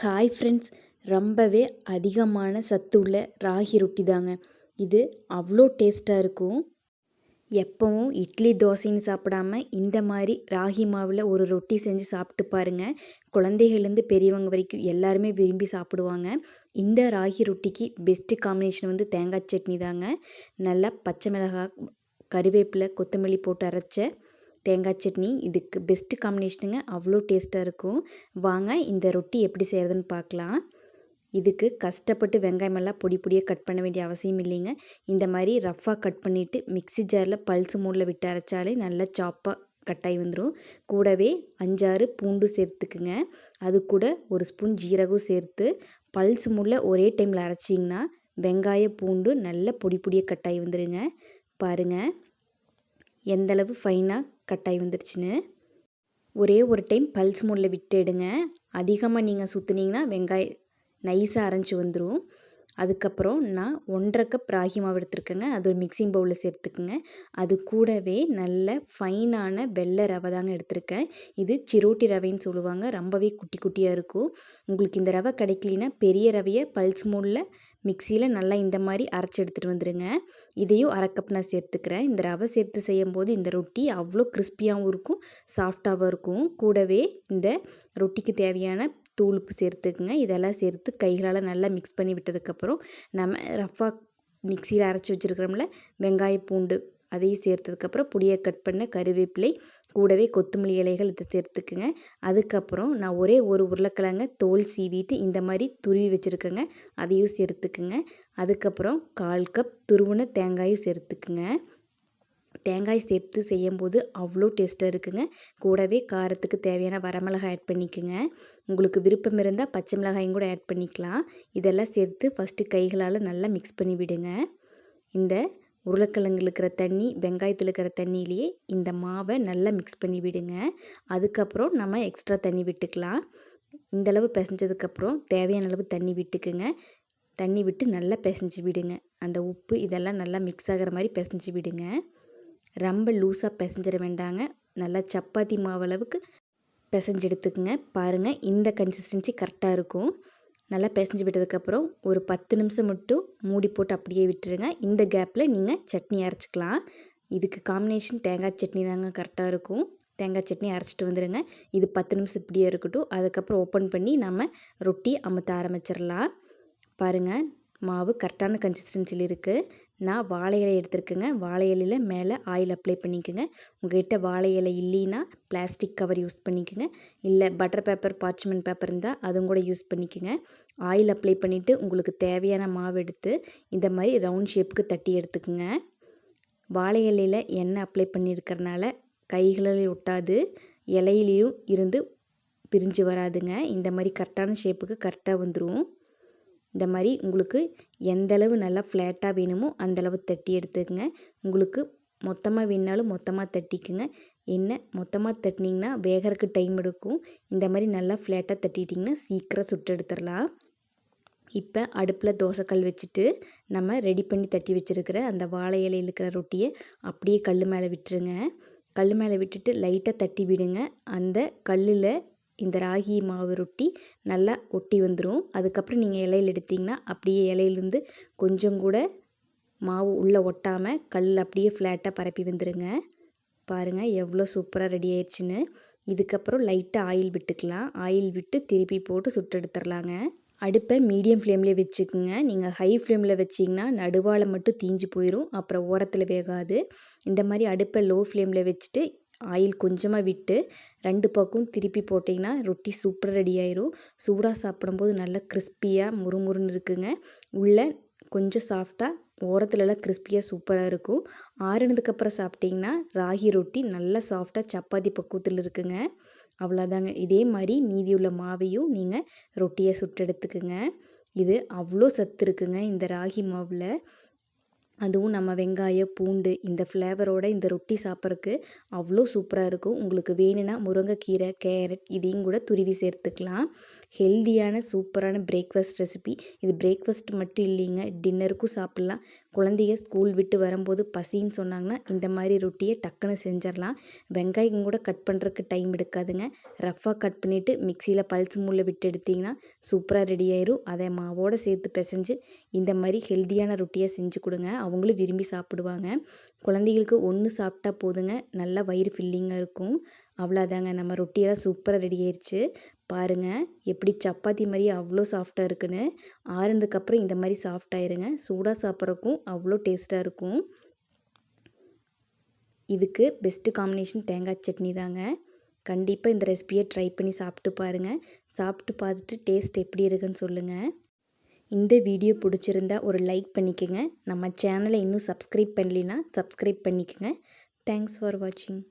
Hi friends, ரொம்பவே அதிகமான சத்துள்ள ராகி ரொட்டி தாங்க. இது அவ்வளோ டேஸ்ட்டாக இருக்கும். எப்பவும் இட்லி தோசைன்னு சாப்பிடாம இந்த மாதிரி ராகி மாவில் ஒரு ரொட்டி செஞ்சு சாப்பிட்டு பாருங்கள். குழந்தைகள்லேருந்து பெரியவங்க வரைக்கும் எல்லாருமே விரும்பி சாப்பிடுவாங்க. இந்த ராகி ரொட்டிக்கு பெஸ்ட்டு காம்பினேஷன் வந்து தேங்காய் சட்னி தாங்க. நல்லா பச்சை மிளகாய், கருவேப்பிலை, கொத்தமல்லி போட்டு அரைச்ச தேங்காய் சட்னி இதுக்கு பெஸ்ட்டு காம்பினேஷனுங்க. அவ்வளோ டேஸ்ட்டாக இருக்கும். வாங்க இந்த ரொட்டி எப்படி செய்கிறதுன்னு பார்க்கலாம். இதுக்கு கஷ்டப்பட்டு வெங்காயமெல்லாம் பொடி பொடியாக கட் பண்ண வேண்டிய அவசியம் இல்லைங்க. இந்த மாதிரி ரஃப்பாக கட் பண்ணிவிட்டு மிக்ஸி ஜாரில் பல்ஸ் மூடில் விட்டு அரைச்சாலே நல்லா சாப்பாக கட்டாயி வந்துடும். கூடவே 5-6 பூண்டு சேர்த்துக்குங்க. அது கூட ஒரு ஸ்பூன் ஜீரகம் சேர்த்து பல்ஸ் மூடில் ஒரே டைமில் அரைச்சிங்கன்னா வெங்காய பூண்டு நல்ல பொடி பொடியாக கட்டாயி வந்துடுங்க. பாருங்கள் எந்தளவு ஃபைனாக கட்டாயி வந்துடுச்சுன்னு. ஒரே ஒரு டைம் பல்ஸ் மோடில் விட்டு எடுங்க. அதிகமாக நீங்கள் சுற்றுனீங்கன்னா வெங்காயம் நைஸாக அரைஞ்சி வந்துடும். அதுக்கப்புறம் நான் 1.5 கப் ராகி மாவு எடுத்துருக்கேங்க. அது ஒரு மிக்சிங் பவுலில் சேர்த்துக்குங்க. அது கூடவே நல்ல ஃபைனான வெள்ளை ரவை தாங்க எடுத்திருக்கேன். இது சிரோட்டி ரவைன்னு சொல்லுவாங்க. ரொம்பவே குட்டி குட்டியாக இருக்கும். உங்களுக்கு இந்த ரவை கிடைக்கலனா பெரிய ரவையை பல்ஸ் மோடில் மிக்சியில் நல்லா இந்த மாதிரி அரைச்சி எடுத்துகிட்டு வந்துடுங்க. இதையும் 1/2 கப் நான் சேர்த்துக்கிறேன். இந்த ரவை சேர்த்து செய்யும்போது இந்த ரொட்டி அவ்வளோ கிறிஸ்பியாகவும் இருக்கும், சாஃப்டாகவும் இருக்கும். கூடவே இந்த ரொட்டிக்கு தேவையான தூளுப்பு சேர்த்துக்குங்க. இதெல்லாம் சேர்த்து கைகளால் நல்லா மிக்ஸ் பண்ணி விட்டதுக்கப்புறம் நம்ம ரஃபாக மிக்சியில் அரைச்சி வச்சுருக்கிறோம்ல வெங்காய பூண்டு அதையும் சேர்த்ததுக்கப்புறம் பொடியை கட் பண்ண கருவேப்பிலை, கூடவே கொத்தமல்லி இலைகள் இதை சேர்த்துக்குங்க. அதுக்கப்புறம் நான் ஒரே ஒரு உருளைக்கிழங்க தோல் சீவிட்டு இந்த மாதிரி துருவி வச்சுருக்கேங்க. அதையும் சேர்த்துக்குங்க. அதுக்கப்புறம் 1/4 கப் துருவின தேங்காயும் சேர்த்துக்குங்க. தேங்காய் சேர்த்து செய்யும்போது அவ்வளோ டேஸ்ட்டாக இருக்குங்க. கூடவே காரத்துக்கு தேவையான வரமிளகாய் ஆட் பண்ணிக்கோங்க. உங்களுக்கு விருப்பம் இருந்தால் பச்சை மிளகாயும் கூட ஆட் பண்ணிக்கலாம். இதெல்லாம் சேர்த்து ஃபஸ்ட்டு கைகளால் நல்லா மிக்ஸ் பண்ணி விடுங்க. இந்த உருளைக்கிழங்குல இருக்கிற தண்ணி, வெங்காயத்தில் இருக்கிற தண்ணியிலேயே இந்த மாவை நல்லா மிக்ஸ் பண்ணி விடுங்க. அதுக்கப்புறம் நம்ம எக்ஸ்ட்ரா தண்ணி விட்டுக்கலாம். இந்தளவு பிசைஞ்சதுக்கப்புறம் தேவையான அளவு தண்ணி விட்டுக்குங்க. தண்ணி விட்டு நல்லா பிசைஞ்சு விடுங்க. அந்த உப்பு இதெல்லாம் நல்லா மிக்ஸ் ஆகிற மாதிரி பிசைஞ்சு விடுங்க. ரொம்ப லூஸாக பிசைஞ்சிட வேண்டாங்க. நல்லா சப்பாத்தி மாவளவுக்கு பிசைஞ்சு எடுத்துக்குங்க. பாருங்கள் இந்த கன்சிஸ்டன்சி கரெக்டாக இருக்கும். நல்லா பிசைஞ்சு விட்டதுக்கப்புறம் ஒரு 10 நிமிஷம் மட்டும் மூடி போட்டு அப்படியே விட்டுருங்க. இந்த கேப்பில் நீங்கள் சட்னி அரைச்சிக்கலாம். இதுக்கு காம்பினேஷன் தேங்காய் சட்னி தாங்க கரெக்டாக இருக்கும். தேங்காய் சட்னி அரைச்சிட்டு வந்துடுங்க. இது 10 நிமிஷம் இப்படியே இருக்கட்டும். அதுக்கப்புறம் ஓப்பன் பண்ணி நம்ம ரொட்டி அமுத்த ஆரம்பிச்சிடலாம். பாருங்கள் மாவு கரெக்டான கன்சிஸ்டன்சியில் இருக்குது. நான் வாழை இலை எடுத்துருக்கேங்க. வாழை இலையில் மேலே ஆயில் அப்ளை பண்ணிக்கோங்க. உங்கள்கிட்ட வாழை இலை இல்லைன்னா பிளாஸ்டிக் கவர் யூஸ் பண்ணிக்கோங்க. இல்லை பட்டர் பேப்பர், பார்ச்மெண்ட் பேப்பர் இருந்தால் அதுவும் கூட யூஸ் பண்ணிக்கோங்க. ஆயில் அப்ளை பண்ணிவிட்டு உங்களுக்கு தேவையான மாவு எடுத்து இந்த மாதிரி ரவுண்ட் ஷேப்புக்கு தட்டி எடுத்துக்கோங்க. வாழை இலையில் எண்ணெய் அப்ளை பண்ணியிருக்கிறனால கைகளில் ஒட்டாது, இலையிலையும் இருந்து பிரிஞ்சு வராதுங்க. இந்த மாதிரி கரெக்டான ஷேப்புக்கு கரெக்டாக வந்துடும். இந்த மாதிரி உங்களுக்கு எந்தளவு நல்லா ஃப்ளாட்டாக வேணுமோ அந்தளவு தட்டி எடுத்துக்கங்க. உங்களுக்கு மொத்தமாக வேணுனாலும் மொத்தமாக தட்டிக்குங்க. என்ன மொத்தமாக தட்டினீங்கன்னா வேகறதுக்கு டைம் எடுக்கும். இந்த மாதிரி நல்லா ஃப்ளாட்டாக தட்டிட்டிங்கன்னா சீக்கிரம் சுட்டு எடுத்துடலாம். இப்போ அடுப்பில் தோசைக்கல் வச்சுட்டு நம்ம ரெடி பண்ணி தட்டி வச்சுருக்கிற அந்த வாழை இலையில் இருக்கிற ரொட்டியை அப்படியே கல் மேலே விட்டுருங்க. கல் மேலே விட்டுட்டு லைட்டாக தட்டி விடுங்க. அந்த கல்லில் இந்த ராகி மாவு ரொட்டி நல்லா ஒட்டி வந்துடும். அதுக்கப்புறம் நீங்கள் இலையில் எடுத்திங்கன்னா அப்படியே இலையிலேருந்து கொஞ்சம் கூட மாவு உள்ளே ஒட்டாமல் கல் அப்படியே ஃப்ளாட்டாக பரப்பி வந்துடுங்க. பாருங்கள் எவ்வளோ சூப்பராக ரெடி ஆயிடுச்சுன்னு. இதுக்கப்புறம் லைட்டாக ஆயில் விட்டுக்கலாம். ஆயில் விட்டு திருப்பி போட்டு சுட்டு எடுத்துடலாங்க. அடுப்பை மீடியம் ஃப்ளேம்லேயே வச்சுக்குங்க. நீங்கள் ஹை ஃப்ளேமில் வச்சிங்கன்னா நடுவால் மட்டும் தீஞ்சு போயிடும், அப்புறம் ஓரத்தில் வேகாது. இந்த மாதிரி அடுப்பை லோ ஃப்ளேமில் வச்சுட்டு ஆயில் கொஞ்சமாக விட்டு 2 பக்கம் திருப்பி போட்டிங்கன்னா ரொட்டி சூப்பராக ரெடி ஆயிரும். சூடாக சாப்பிடும்போது நல்லா கிறிஸ்பியாக முறுமுறுன்னு இருக்குங்க. உள்ளே கொஞ்சம் சாஃப்டாக, ஓரத்துலலாம் கிறிஸ்பியாக சூப்பராக இருக்கும். ஆறுனதுக்கப்புறம் சாப்பிட்டிங்கன்னா ராகி ரொட்டி நல்லா சாஃப்டாக சப்பாத்தி பக்குவத்தில் இருக்குங்க. அவ்வளோதாங்க. இதே மாதிரி மீதி உள்ள மாவையும் நீங்கள் ரொட்டியை சுட்டு எடுத்துக்குங்க. இது அவ்வளோ சத்து இருக்குங்க இந்த ராகி மாவில். அதுவும் நம்ம வெங்காயம், பூண்டு இந்த ஃப்ளேவரோட இந்த ரொட்டி சாப்பிட்றதுக்கு அவ்வளோ சூப்பராக இருக்கும். உங்களுக்கு வேணும்னா முருங்கைக்கீரை, கேரட் இதையும் கூட துருவி சேர்த்துக்கலாம். ஹெல்தியான சூப்பரான பிரேக்ஃபாஸ்ட் ரெசிபி. இது பிரேக்ஃபாஸ்ட் மட்டும் இல்லைங்க, டின்னருக்கும் சாப்பிட்லாம். குழந்தைங்க ஸ்கூல் விட்டு வரும்போது பசின்னு சொன்னாங்கன்னா இந்த மாதிரி ரொட்டியை டக்குன்னு செஞ்சிடலாம். வெங்காயம் கூட கட் பண்ணுறதுக்கு டைம் எடுக்காதுங்க. ரஃப்பாக கட் பண்ணிவிட்டு மிக்சியில் பல்ஸ் மூடில் விட்டு எடுத்திங்கன்னா சூப்பராக ரெடி ஆயிரும். அதை மாவோடு சேர்த்து பிசைஞ்சு இந்த மாதிரி ஹெல்தியான ரொட்டியாக செஞ்சு கொடுங்க. அவங்களும் விரும்பி சாப்பிடுவாங்க. குழந்தைகளுக்கு ஒன்று சாப்பிட்டா போதுங்க, நல்லா வயிறு ஃபில்லிங்காக இருக்கும். அவ்வளோதாங்க, நம்ம ரொட்டியெல்லாம் சூப்பராக ரெடி ஆயிடுச்சு. பாருங்கள் எப்படி சப்பாத்தி மாதிரியே அவ்வளோ சாஃப்டாக இருக்குன்னு. ஆறுனதுக்கப்புறம் இந்த மாதிரி சாஃப்டாயிருங்க. சூடாக சாப்பிட்றக்கும் அவ்வளோ டேஸ்ட்டாக இருக்கும். இதுக்கு பெஸ்ட்டு காம்பினேஷன் தேங்காய் சட்னி தாங்க. கண்டிப்பாக இந்த ரெசிபியை ட்ரை பண்ணி சாப்பிட்டு பாருங்கள். சாப்பிட்டு பார்த்துட்டு டேஸ்ட் எப்படி இருக்குன்னு சொல்லுங்கள். இந்த வீடியோ பிடிச்சிருந்தா ஒரு லைக் பண்ணிக்கோங்க. நம்ம சேனலை இன்னும் சப்ஸ்கிரைப் பண்ணலைன்னா சப்ஸ்கிரைப் பண்ணிக்கோங்க. தேங்க்ஸ் ஃபார் வாட்சிங்.